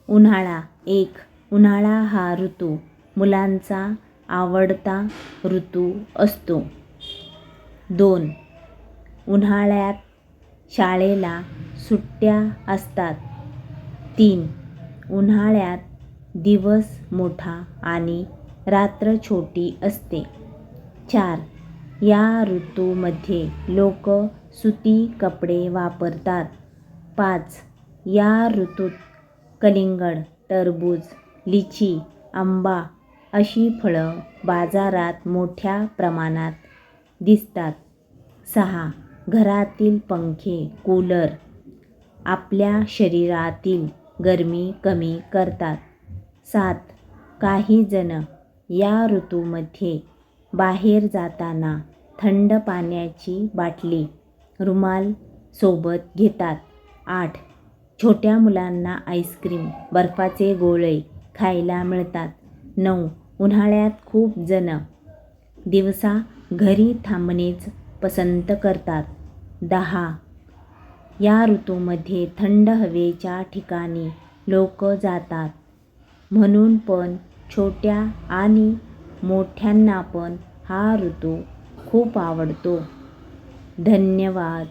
उन्हाळा. 1. उन्हाळा हा ऋतू मुलांचा आवडता ऋतू असतो. 2. उन्हाळ्यात शाळेला सुट्ट्या असतात. 3. उन्हाळ्यात दिवस मोठा आणि रात्र छोटी असते. 4. या ऋतूमध्ये लोक सुती कपडे वापरतात. 5. या ऋतूत कलिंगड, टरबूज, लिची, आंबा अशी फळं बाजारात मोठ्या प्रमाणात दिसतात. 6. घरातील पंखे, कूलर आपल्या शरीरातील गरमी कमी करतात. 7. काही जण या ऋतूमध्ये बाहेर जाताना थंड पाण्याची बाटली, रुमाल सोबत घेतात. 8. छोट्या मुलांना आईस्क्रीम, बर्फाचे गोळे खायला मिळतात. 9. उन्हाळ्यात खूप जण दिवसा घरी थांबणेच पसंत करतात. 10. या ऋतूमध्ये थंड हवेच्या ठिकाणी लोक जातात. म्हणून पण छोट्या आणि मोठ्यांना पण हा ऋतू खूप आवडतो. धन्यवाद.